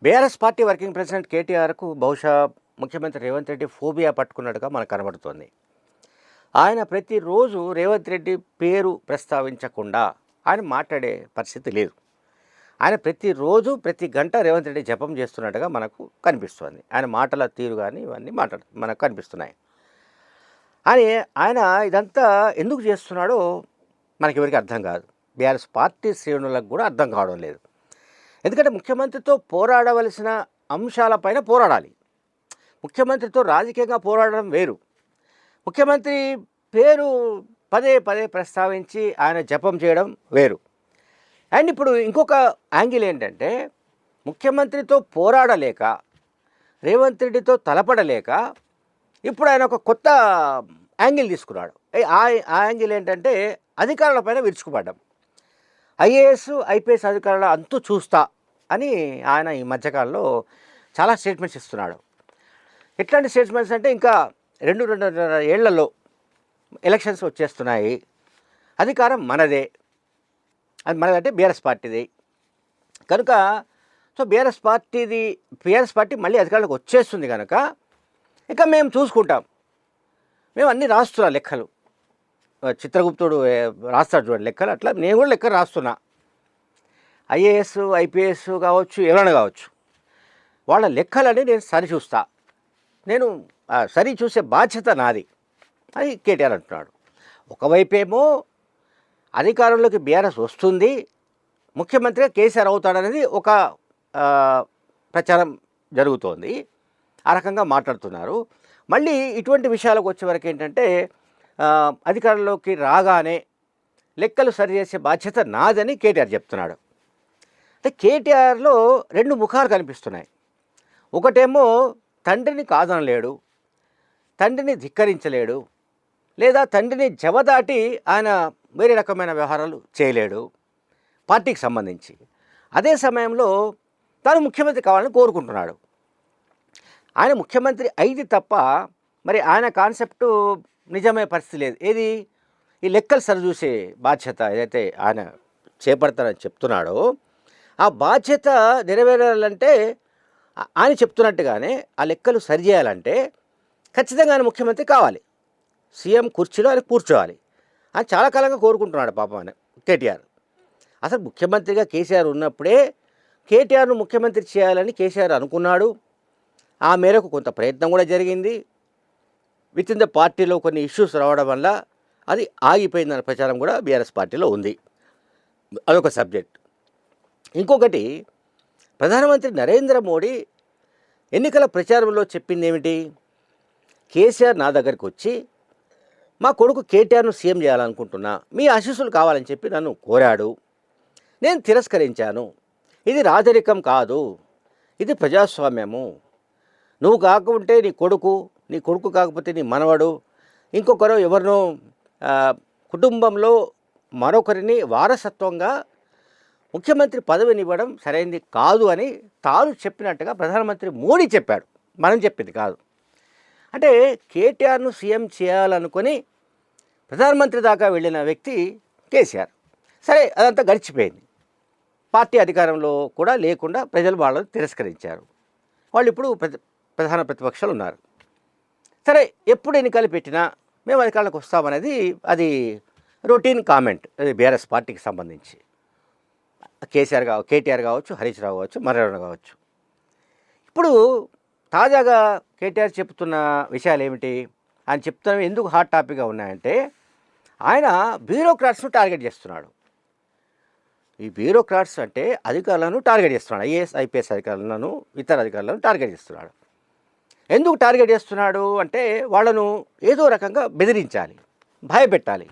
BRS party working president కేటీఆర్కు బహుశా ముఖ్యమంత్రి Revanth Reddy phobia పట్టుకున్నట్టుగా మనకు కనబడుతోంది. ఆయన ప్రతిరోజు రేవంత్ రెడ్డి పేరు ప్రస్తావించకుండా ఆయన మాట్లాడే పరిస్థితి లేదు. ఆయన ప్రతిరోజు ప్రతి గంట రేవంత్ రెడ్డి జపం చేస్తున్నట్టుగా మనకు కనిపిస్తోంది. ఆయన మాటల తీరు కానీ ఇవన్నీ మనకు కనిపిస్తున్నాయి. అని ఆయన ఇదంతా ఎందుకు చేస్తున్నాడో మనకెవరికి అర్థం కాదు. బీఆర్ఎస్ పార్టీ శ్రేణులకు కూడా అర్థం కావడం లేదు. ఎందుకంటే ముఖ్యమంత్రితో పోరాడవలసిన అంశాలపైన పోరాడాలి. ముఖ్యమంత్రితో రాజకీయంగా పోరాడడం వేరు. ముఖ్యమంత్రి పేరు పదే పదే ప్రస్తావించి ఆయన జపం చేయడం వేరు. అండ్ ఇప్పుడు ఇంకొక యాంగిల్ ఏంటంటే, ముఖ్యమంత్రితో పోరాడలేక రేవంత్ రెడ్డితో తలపడలేక ఇప్పుడు ఆయన ఒక కొత్త యాంగిల్ తీసుకున్నాడు. ఆ యాంగిల్ ఏంటంటే అధికారులపైన విరుచుకుపడ్డం. ఐఏఎస్ ఐపీఎస్ అధికారుల అంతు చూస్తా అని ఆయన ఈ మధ్యకాలంలో చాలా స్టేట్మెంట్స్ ఇస్తున్నాడు. ఎట్లాంటి స్టేట్మెంట్స్ అంటే, ఇంకా 2-2.5 ఏళ్లలో ఎలక్షన్స్ వచ్చేస్తున్నాయి, అధికారం మనదే, అది మనదంటే బీఆర్ఎస్ పార్టీది కనుక, సో బీఆర్ఎస్ పార్టీ మళ్ళీ అధికారంలోకి వచ్చేస్తుంది కనుక ఇక మేము చూసుకుంటాం, మేము అన్నీ రాస్తున్నాం లెక్కలు. చిత్రగుప్తుడు రాస్తాడు చూడండి లెక్కలు, అట్లా నేను కూడా లెక్కలు రాస్తున్నా. ఐఏఎస్ ఐపీఎస్ కావచ్చు, ఎవరైనా కావచ్చు, వాళ్ళ లెక్కలని నేను సరిచూస్తా, నేను సరి చూసే బాధ్యత నాది అని కేటీఆర్ అంటున్నాడు. ఒకవైపేమో అధికారంలోకి బీఆర్ఎస్ వస్తుంది, ముఖ్యమంత్రిగా కేసీఆర్ అవుతాడనేది ఒక ప్రచారం జరుగుతోంది, ఆ రకంగా మాట్లాడుతున్నారు. మళ్ళీ ఇటువంటి విషయాలకు వచ్చే వరకు ఏంటంటే, అధికారంలోకి రాగానే లెక్కలు సరిచేసే బాధ్యత నాదని కేటీఆర్ చెప్తున్నాడు. అంటే కేటీఆర్లో 2 ముఖాలు కనిపిస్తున్నాయి. ఒకటేమో తండ్రిని కాదనలేడు, తండ్రిని ధిక్కరించలేడు, లేదా తండ్రిని జవదాటి ఆయన వేరే రకమైన వ్యవహారాలు చేయలేడు పార్టీకి సంబంధించి. అదే సమయంలో తాను ముఖ్యమంత్రి కావాలని కోరుకుంటున్నాడు. ఆయన ముఖ్యమంత్రి అయితే తప్ప మరి ఆయన కాన్సెప్టు నిజమే పరిస్థితి లేదు. ఏది, ఈ లెక్కలు సరిచూసే బాధ్యత ఏదైతే ఆయన చేపడతానని చెప్తున్నాడో ఆ బాధ్యత నెరవేరాలంటే ఆయన చెప్తున్నట్టుగానే ఆ లెక్కలు సరిచేయాలంటే ఖచ్చితంగా ఆయన ముఖ్యమంత్రి కావాలి, సీఎం కుర్చీలో ఆయన కూర్చోవాలి అని చాలా కాలంగా కోరుకుంటున్నాడు పాపం ఆయన కేటీఆర్. అసలు ముఖ్యమంత్రిగా కేసీఆర్ ఉన్నప్పుడే కేటీఆర్ను ముఖ్యమంత్రి చేయాలని కేసీఆర్ అనుకున్నాడు. ఆ మేరకు కొంత ప్రయత్నం కూడా జరిగింది. విత్ ఇన్ ద పార్టీలో కొన్ని ఇష్యూస్ రావడం వల్ల అది ఆగిపోయిందన్న ప్రచారం కూడా బీఆర్ఎస్ పార్టీలో ఉంది. అదొక సబ్జెక్ట్. ఇంకొకటి, ప్రధానమంత్రి నరేంద్ర మోడీ ఎన్నికల ప్రచారంలో చెప్పింది ఏమిటి, కేసీఆర్ నా దగ్గరికి వచ్చి మా కొడుకు కేటీఆర్ను సీఎం చేయాలనుకుంటున్నా, మీ ఆశీస్సులు కావాలని చెప్పి నన్ను కోరాడు, నేను తిరస్కరించాను, ఇది రాజరికం కాదు, ఇది ప్రజాస్వామ్యము, నువ్వు కాకుంటే నీ కొడుకు కాకపోతే నీ మనవడు, ఇంకొకరు ఎవరినో కుటుంబంలో మరొకరిని వారసత్వంగా ముఖ్యమంత్రి పదవినివ్వడం సరైనది కాదు అని తాను చెప్పినట్టుగా ప్రధానమంత్రి మోడీ చెప్పాడు, మనం చెప్పింది కాదు. అంటే కేటీఆర్ను సీఎం చేయాలనుకొని ప్రధానమంత్రి దాకా వెళ్ళిన వ్యక్తి కేసీఆర్. సరే, అదంతా గడిచిపోయింది. పార్టీ అధికారంలో కూడా లేకుండా ప్రజలు వాళ్ళని తిరస్కరించారు. వాళ్ళు ఇప్పుడు ప్రధాన ప్రతిపక్షాలు ఉన్నారు. సరే, ఎప్పుడు ఎన్నికలు పెట్టినా మేము అధికారంలోకి వస్తామనేది అది రొటీన్ కామెంట్, అది బీఆర్ఎస్ పార్టీకి సంబంధించి. కేటీఆర్ కావచ్చు, హరీష్ రావు కావచ్చు, మరెవరైనా కావచ్చు. ఇప్పుడు తాజాగా కేటీఆర్ చెప్తున్న విషయాలు ఏమిటి, ఆయన చెప్తున్నవి ఎందుకు హాట్ టాపిక్గా ఉన్నాయంటే, ఆయన బ్యూరోక్రాట్స్ను టార్గెట్ చేస్తున్నాడు. ఈ బ్యూరోక్రాట్స్ అంటే అధికారులను టార్గెట్ చేస్తున్నాడు, ఐఏఎస్ ఐపీఎస్ అధికారులను, ఇతర అధికారులను టార్గెట్ చేస్తున్నాడు. ఎందుకు టార్గెట్ చేస్తున్నాడు అంటే, వాళ్ళను ఏదో రకంగా బెదిరించాలి, భయపెట్టాలి.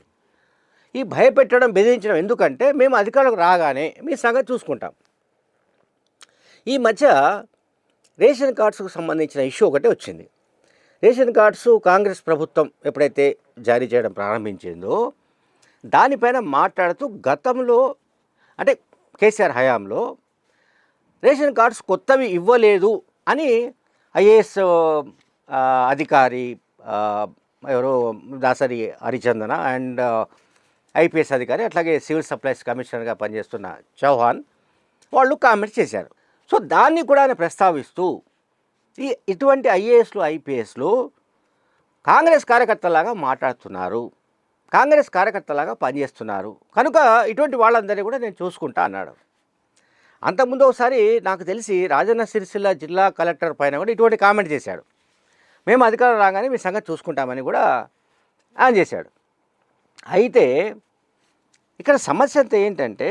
ఈ భయపెట్టడం, బెదిరించడం ఎందుకంటే, మేము అధికారులకు రాగానే మీ సంగతి చూసుకుంటాం. ఈ మధ్య రేషన్ కార్డ్స్కు సంబంధించిన ఇష్యూ ఒకటే వచ్చింది. రేషన్ కార్డ్స్ కాంగ్రెస్ ప్రభుత్వం ఎప్పుడైతే జారీ చేయడం ప్రారంభించిందో దానిపైన మాట్లాడుతూ, గతంలో అంటే కేసీఆర్ హయాంలో రేషన్ కార్డ్స్ కొత్తవి ఇవ్వలేదు అని ఐఏఎస్ అధికారి ఎవరో దాసరి హరిచందన అండ్ ఐపీఎస్ అధికారి, అట్లాగే సివిల్ సప్లైస్ కమిషనర్గా పనిచేస్తున్న చౌహాన్ వాళ్ళు కామెంట్స్ చేశారు. సో దాన్ని కూడా ఆయన ప్రస్తావిస్తూ ఇటువంటి ఐఏఎస్లు ఐపీఎస్లు కాంగ్రెస్ కార్యకర్తలాగా మాట్లాడుతున్నారు, కాంగ్రెస్ కార్యకర్తలాగా పనిచేస్తున్నారు, కనుక ఇటువంటి వాళ్ళందరినీ కూడా నేను చూసుకుంటా అన్నాడు. అంతకుముందు ఒకసారి నాకు తెలిసి రాజన్న సిరిసిల్ల జిల్లా కలెక్టర్ పైన కూడా ఇటువంటి కామెంట్ చేశాడు. మేము అధికారం రాగానే మీ సంగతి చూసుకుంటామని కూడా ఆయన చేశాడు. అయితే ఇక్కడ సమస్య అంతా ఏంటంటే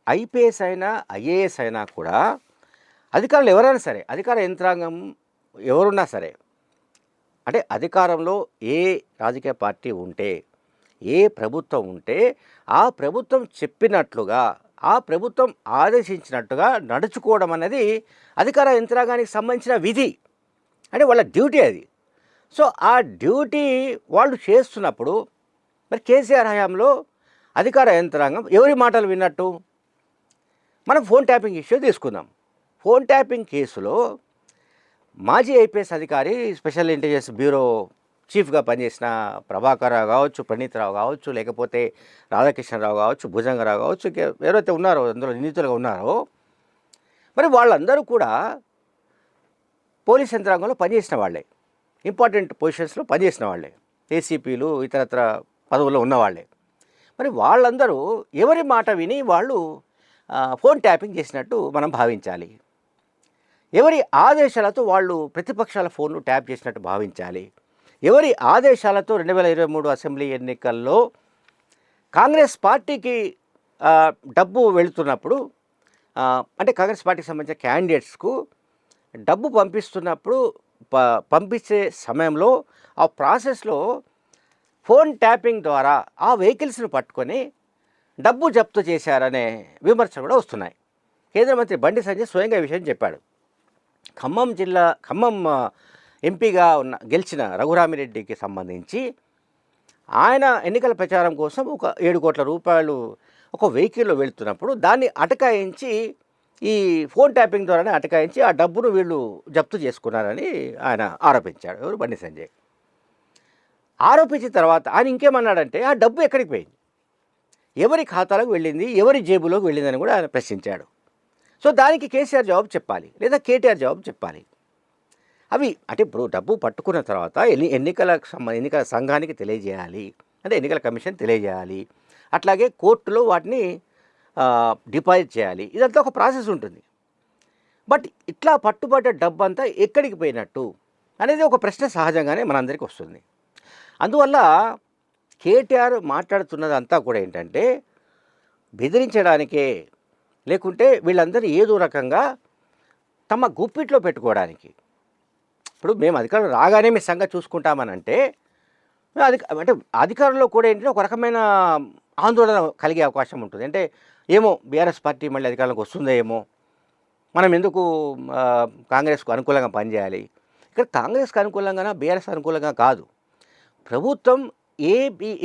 ఐపీఎస్ అయినా ఐఏఎస్ అయినా కూడా అధికారులు ఎవరైనా సరే, అధికార యంత్రాంగం ఎవరున్నా సరే, అంటే అధికారంలో ఏ రాజకీయ పార్టీ ఉంటే, ఏ ప్రభుత్వం ఉంటే ఆ ప్రభుత్వం చెప్పినట్లుగా, ఆ ప్రభుత్వం ఆదేశించినట్టుగా నడుచుకోవడం అనేది అధికార యంత్రాంగానికి సంబంధించిన విధి, అంటే వాళ్ళ డ్యూటీ అది. సో ఆ డ్యూటీ వాళ్ళు చేస్తున్నప్పుడు మరి కేసీఆర్ హయాంలో అధికార యంత్రాంగం ఎవరి మాటలు విన్నట్టు? మనం ఫోన్ ట్యాపింగ్ ఇష్యూ తీసుకుందాం. ఫోన్ ట్యాపింగ్ కేసులో మాజీ ఐపీఎస్ అధికారి, స్పెషల్ ఇంటెలిజెన్స్ బ్యూరో చీఫ్గా పనిచేసిన ప్రభాకర్ రావు కావచ్చు, ప్రణీత్ రావు కావచ్చు, లేకపోతే రాధాకృష్ణరావు కావచ్చు, భుజంగరావు కావచ్చు, ఎవరైతే ఉన్నారో అందులో నిందితులుగా ఉన్నారో, మరి వాళ్ళందరూ కూడా పోలీస్ యంత్రాంగంలో పనిచేసిన వాళ్ళే, ఇంపార్టెంట్ పొజిషన్స్లో పనిచేసిన వాళ్ళే, ఏసీపీలు ఇతరత్ర పదవుల్లో ఉన్నవాళ్ళే. మరి వాళ్ళందరూ ఎవరి మాట విని వాళ్ళు ఫోన్ ట్యాపింగ్ చేసినట్టు మనం భావించాలి? ఎవరి ఆదేశాలతో వాళ్ళు ప్రతిపక్షాల ఫోన్లు ట్యాప్ చేసినట్టు భావించాలి? ఎవరి ఆదేశాలతో 2023 అసెంబ్లీ ఎన్నికల్లో కాంగ్రెస్ పార్టీకి డబ్బు వెళుతున్నప్పుడు, అంటే కాంగ్రెస్ పార్టీకి సంబంధించిన క్యాండిడేట్స్కు డబ్బు పంపిస్తున్నప్పుడు, పంపించే సమయంలో ఆ ప్రాసెస్లో ఫోన్ ట్యాపింగ్ ద్వారా ఆ వెహికల్స్ను పట్టుకొని డబ్బు జప్తు చేశారనే విమర్శలు కూడా వస్తున్నాయి. కేంద్ర మంత్రి బండి సంజయ్ స్వయంగా ఈ విషయం చెప్పాడు. ఖమ్మం ఎంపీగా గెలిచిన రఘురామిరెడ్డికి సంబంధించి ఆయన ఎన్నికల ప్రచారం కోసం ఒక 7 కోట్ల రూపాయలు ఒక వెహికల్లో వెళుతున్నప్పుడు దాన్ని అటకాయించి, ఈ ఫోన్ ట్యాపింగ్ ద్వారానే అటకాయించి ఆ డబ్బును వీళ్ళు జప్తు చేసుకున్నారని ఆయన ఆరోపించాడు. ఎవరు? బండి సంజయ్. ఆరోపించిన తర్వాత ఆయన ఇంకేమన్నాడంటే ఆ డబ్బు ఎక్కడికి పోయింది, ఎవరి ఖాతాలకు వెళ్ళింది, ఎవరి జేబులోకి వెళ్ళిందని కూడా ఆయన ప్రశ్నించాడు. సో దానికి కేసీఆర్ జవాబు చెప్పాలి, లేదా కేటీఆర్ జవాబు చెప్పాలి. అవి అంటే ఇప్పుడు డబ్బు పట్టుకున్న తర్వాత ఎన్నికల సంఘానికి తెలియజేయాలి, అంటే ఎన్నికల కమిషన్ తెలియజేయాలి, అట్లాగే కోర్టులో వాటిని డిపాజిట్ చేయాలి. ఇదంతా ఒక ప్రాసెస్ ఉంటుంది. బట్ ఇట్లా పట్టుబడ్డ డబ్బు అంతా ఎక్కడికి పోయినట్టు అనేది ఒక ప్రశ్న సహజంగానే మనందరికీ వస్తుంది. అందువల్ల కేటీఆర్ మాట్లాడుతున్నదంతా కూడా ఏంటంటే బెదిరించడానికే, లేకుంటే వీళ్ళందరూ ఏదో రకంగా తమ గుప్పిట్లో పెట్టుకోవడానికి. ఇప్పుడు మేము అధికారం రాగానే మీ సంగతి చూసుకుంటామని అంటే అధికారంలో కూడా ఏంటంటే ఒక రకమైన ఆందోళన కలిగే అవకాశం ఉంటుంది. అంటే ఏమో బీఆర్ఎస్ పార్టీ మళ్ళీ అధికారంలోకి వస్తుందో ఏమో, మనం ఎందుకు కాంగ్రెస్కు అనుకూలంగా పనిచేయాలి? ఇక్కడ కాంగ్రెస్కి అనుకూలంగానా బీఆర్ఎస్ అనుకూలంగా కాదు, ప్రభుత్వం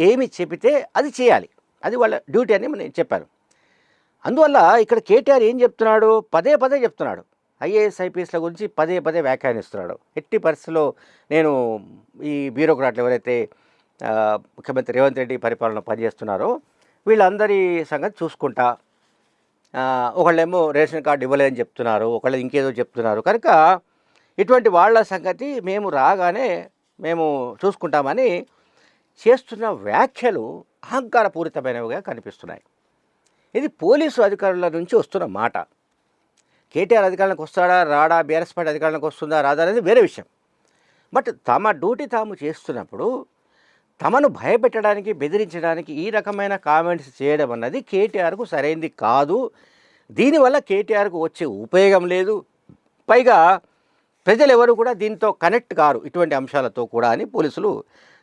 ఏమి చెబితే అది చేయాలి, అది వాళ్ళ డ్యూటీ అని నేను చెప్పాను. అందువల్ల ఇక్కడ కేటీఆర్ ఏం చెప్తున్నాడు, పదే చెప్తున్నాడు, ఐఏఎస్ ఐపీఎస్ల గురించి పదే వ్యాఖ్యానిస్తున్నాడు. ఎట్టి పరిస్థితుల్లో నేను ఈ బ్యూరోక్రాట్లు ఎవరైతే ముఖ్యమంత్రి రేవంత్ రెడ్డి పరిపాలన పనిచేస్తున్నారో వీళ్ళందరి సంగతి చూసుకుంటా, ఒకళ్ళేమో రేషన్ కార్డు ఇవ్వలేదని చెప్తున్నారు, ఒకళ్ళు ఇంకేదో చెప్తున్నారు, కనుక ఇటువంటి వాళ్ళ సంగతి మేము రాగానే మేము చూసుకుంటామని చేస్తున్న వ్యాఖ్యలు అహంకారపూరితమైనవిగా కనిపిస్తున్నాయి. ఇది పోలీసు అధికారుల నుంచి వస్తున్న మాట. కేటీఆర్ అధికారంలోకి వస్తాడా రాడా, బీఆర్ఎస్ పార్టీ అధికారంలోకి వస్తుందా రాదా అనేది వేరే విషయం. బట్ తమ డ్యూటీ తాము చేస్తున్నప్పుడు తమను భయపెట్టడానికి, బెదిరించడానికి ఈ రకమైన కామెంట్స్ చేయడం అన్నది కేటీఆర్కు సరైనది కాదు. దీనివల్ల కేటీఆర్కు వచ్చే ఉపయోగం లేదు, పైగా ప్రజలు ఎవరు కూడా దీంతో కనెక్ట్ కారు ఇటువంటి అంశాలతో కూడా అని పోలీసులు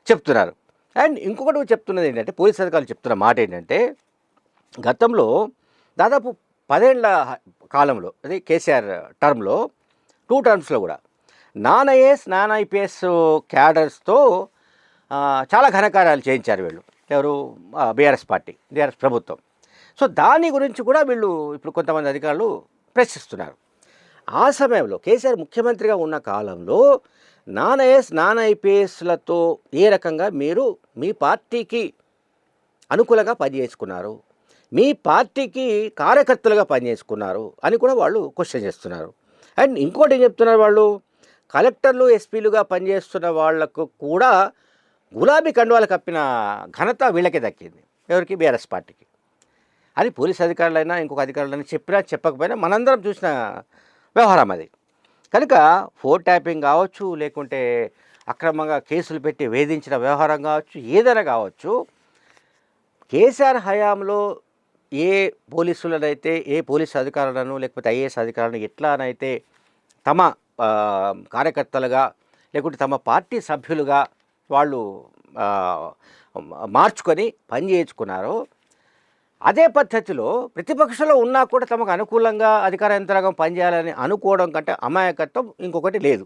చెప్తున్నారు. అండ్ ఇంకొకటి చెప్తున్నది ఏంటంటే, పోలీసు అధికారులు చెప్తున్న మాట ఏంటంటే, గతంలో దాదాపు 10 ఏళ్ల కాలంలో, అదే కేసీఆర్ టర్మ్లో 2 టర్మ్స్లో కూడా నాన్ ఐఏఎస్ నాన్ ఐపీఎస్ క్యాడర్స్తో చాలా ఘనకార్యాలు చేయించారు వీళ్ళు. ఎవరు? బీఆర్ఎస్ పార్టీ, బీఆర్ఎస్ ప్రభుత్వం. సో దాని గురించి కూడా వీళ్ళు ఇప్పుడు కొంతమంది అధికారులు ప్రశ్నిస్తున్నారు. ఆ సమయంలో కేసీఆర్ ముఖ్యమంత్రిగా ఉన్న కాలంలో నాన్ ఐఏఎస్ నాన్ ఐపీఎస్లతో ఏ రకంగా మీరు మీ పార్టీకి అనుకూలంగా పనిచేసుకున్నారు, మీ పార్టీకి కార్యకర్తలుగా పనిచేసుకున్నారు అని కూడా వాళ్ళు క్వశ్చన్ చేస్తున్నారు. అండ్ ఇంకోటి ఏం చెప్తున్నారు వాళ్ళు, కలెక్టర్లు ఎస్పీలుగా పనిచేస్తున్న వాళ్లకు కూడా గులాబీ కండువాలు కప్పిన ఘనత వీళ్ళకే దక్కింది. ఎవరికి? బీఆర్ఎస్ పార్టీకి. అది పోలీస్ అధికారులైనా ఇంకొక అధికారులైనా చెప్పినా చెప్పకపోయినా మనందరం చూసిన వ్యవహారం అది. కనుక ఫోన్ ట్యాపింగ్ కావచ్చు, లేకుంటే అక్రమంగా కేసులు పెట్టి వేధించిన వ్యవహారం కావచ్చు, ఏదైనా కావచ్చు, కేసీఆర్ హయాంలో ఏ పోలీసులనైతే, ఏ పోలీసు అధికారులను లేకపోతే ఐఏఎస్ అధికారులను ఎట్లానైతే తమ కార్యకర్తలుగా లేకుంటే తమ పార్టీ సభ్యులుగా వాళ్ళు మార్చుకొని పని చేయించుకున్నారో, అదే పద్ధతిలో ప్రతిపక్షంలో ఉన్నా కూడా తమకు అనుకూలంగా అధికార యంత్రాంగం పనిచేయాలని అనుకోవడం కంటే అమాయకత్వం ఇంకొకటి లేదు.